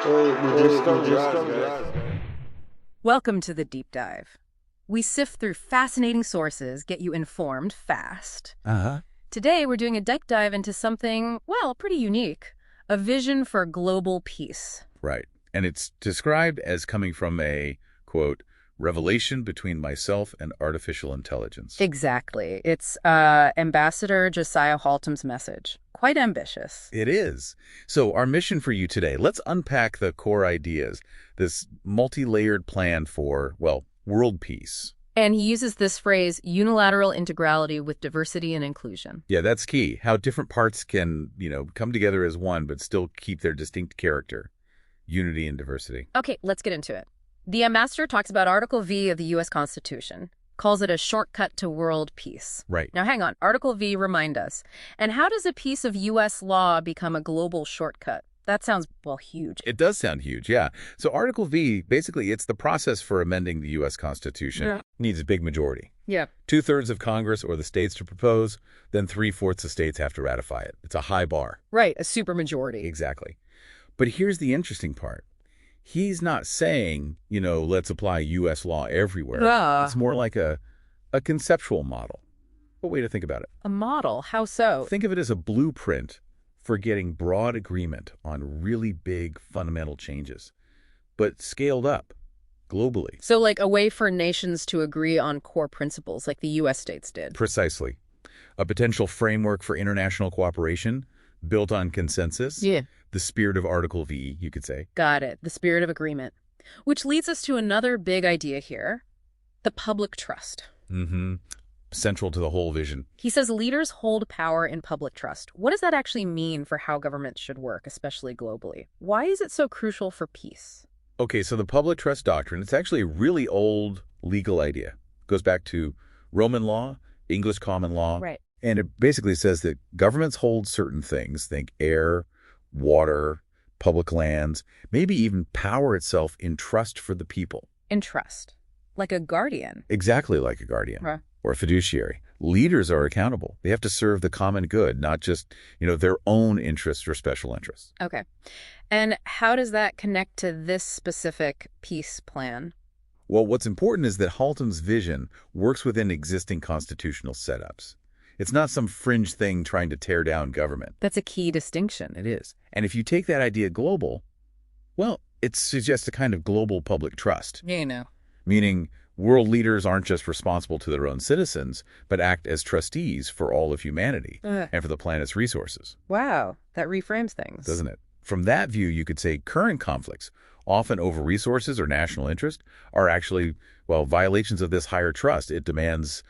We just started. Welcome to the Deep Dive. We sift through fascinating sources, get you informed fast. Uh-huh. Today, we're doing a deep dive into something, well, pretty unique. A vision for global peace. Right. And it's described as coming from a, quote, revelation between myself and artificial intelligence. Exactly. It's Ambassador Josiah Haltom's message. Quite ambitious. It is. So our mission for you today, let's unpack the core ideas, this multi-layered plan for, well, world peace. And he uses this phrase, unilateral integrality with diversity and inclusion. Yeah, that's key. How different parts can, come together as one, but still keep their distinct character. Unity and diversity. Okay, let's get into it. The ambassador talks about Article V of the U.S. Constitution, calls it a shortcut to world peace. Right. Now, hang on. Article V, remind us. And how does a piece of U.S. law become a global shortcut? That sounds, well, huge. It does sound huge, yeah. So Article V, basically, it's the process for amending the U.S. Constitution. Yeah. Needs a big majority. Yeah. 2/3 of Congress or the states to propose, then 3/4 of states have to ratify it. It's a high bar. Right, a supermajority. Exactly. But here's the interesting part. He's not saying, let's apply U.S. law everywhere. It's more like a conceptual model. What way to think about it? A model? How so? Think of it as a blueprint for getting broad agreement on really big fundamental changes, but scaled up globally. So like a way for nations to agree on core principles like the U.S. states did. Precisely. A potential framework for international cooperation built on consensus. Yeah. The spirit of Article V, you could say. Got it. The spirit of agreement. Which leads us to another big idea here, the public trust. Mm-hmm. Central to the whole vision. He says leaders hold power in public trust. What does that actually mean for how governments should work, especially globally? Why is it so crucial for peace? Okay, so the public trust doctrine, it's actually a really old legal idea. It goes back to Roman law, English common law. Right. And it basically says that governments hold certain things, think air, water, public lands, maybe even power itself in trust for the people. In trust. Like a guardian. Exactly like a guardian. Huh. Or a fiduciary. Leaders are accountable. They have to serve the common good, not just, their own interests or special interests. Okay. And how does that connect to this specific peace plan? Well, what's important is that Haltom's vision works within existing constitutional setups. It's not some fringe thing trying to tear down government. That's a key distinction. It is. And if you take that idea global, well, it suggests a kind of global public trust. Meaning world leaders aren't just responsible to their own citizens, but act as trustees for all of humanity and for the planet's resources. Wow, that reframes things. Doesn't it? From that view, you could say current conflicts, often over resources or national interest, are actually, violations of this higher trust. It demands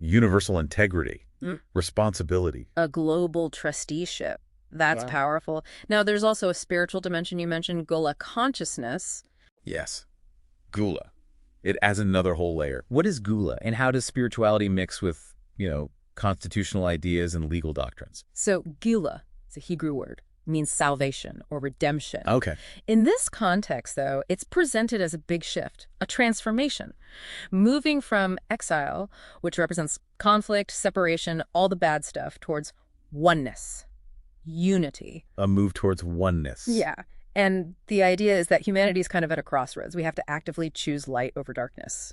universal integrity, responsibility. A global trusteeship. That's powerful. Now, there's also a spiritual dimension you mentioned, Gula consciousness. Yes. Gula. It adds another whole layer. What is Gula, and how does spirituality mix with, constitutional ideas and legal doctrines? So, Gula, it's a Hebrew word, means salvation or redemption. Okay. In this context, though, it's presented as a big shift, a transformation, moving from exile, which represents conflict, separation, all the bad stuff, towards oneness, unity. A move towards oneness. Yeah. And the idea is that humanity is kind of at a crossroads. We have to actively choose light over darkness,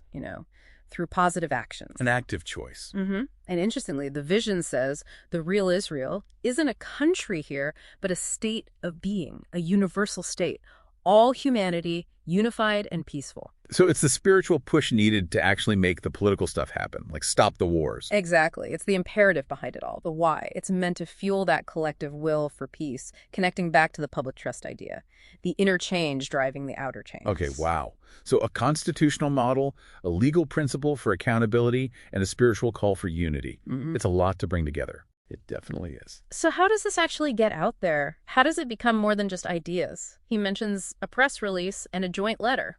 through positive actions. An active choice. Mm-hmm. And interestingly, the vision says the real Israel isn't a country here, but a state of being, a universal state, all humanity unified and peaceful. So it's the spiritual push needed to actually make the political stuff happen, like stop the wars. Exactly. It's the imperative behind it all, the why. It's meant to fuel that collective will for peace, connecting back to the public trust idea, the inner change driving the outer change. Okay, wow. So a constitutional model, a legal principle for accountability, and a spiritual call for unity. Mm-hmm. It's a lot to bring together. It definitely is. So how does this actually get out there? How does it become more than just ideas? He mentions a press release and a joint letter.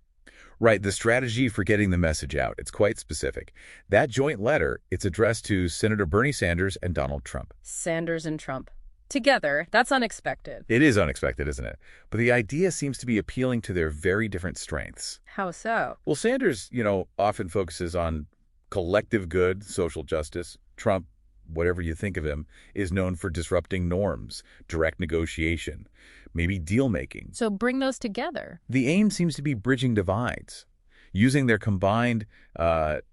Right, the strategy for getting the message out. It's quite specific. That joint letter, it's addressed to Senator Bernie Sanders and Donald Trump. Sanders and Trump. Together, that's unexpected. It is unexpected, isn't it? But the idea seems to be appealing to their very different strengths. How so? Well, Sanders, often focuses on collective good, social justice. Trump, whatever you think of him, is known for disrupting norms, direct negotiation. maybe deal-making. So bring those together. The aim seems to be bridging divides, using their combined,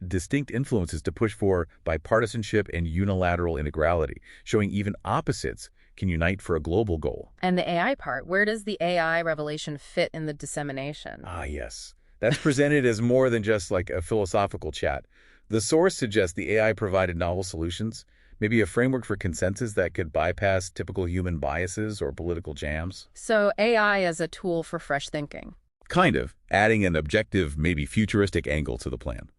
distinct influences to push for bipartisanship and unilateral integrality, showing even opposites can unite for a global goal. And the AI part, where does the AI revelation fit in the dissemination? Ah, yes. That's presented as more than just like a philosophical chat. The source suggests the AI provided novel solutions, maybe a framework for consensus that could bypass typical human biases or political jams. So AI as a tool for fresh thinking. Kind of, adding an objective, maybe futuristic angle to the plan,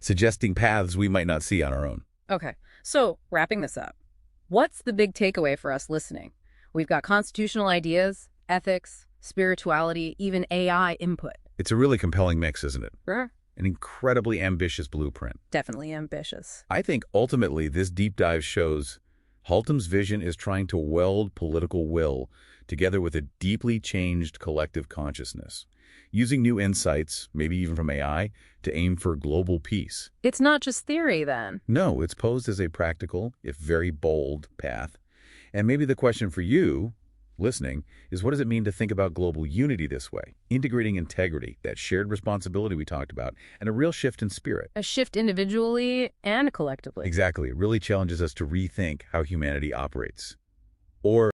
suggesting paths we might not see on our own. Okay, so wrapping this up, what's the big takeaway for us listening? We've got constitutional ideas, ethics, spirituality, even AI input. It's a really compelling mix, isn't it? Sure. An incredibly ambitious blueprint. Definitely ambitious. I think ultimately this deep dive shows Haltom's vision is trying to weld political will together with a deeply changed collective consciousness, using new insights, maybe even from AI, to aim for global peace. It's not just theory, then. No, it's posed as a practical, if very bold, path. And maybe the question for you, listening, is what does it mean to think about global unity this way? Integrating integrity, that shared responsibility we talked about, and a real shift in spirit. A shift individually and collectively. Exactly. It really challenges us to rethink how humanity operates. Or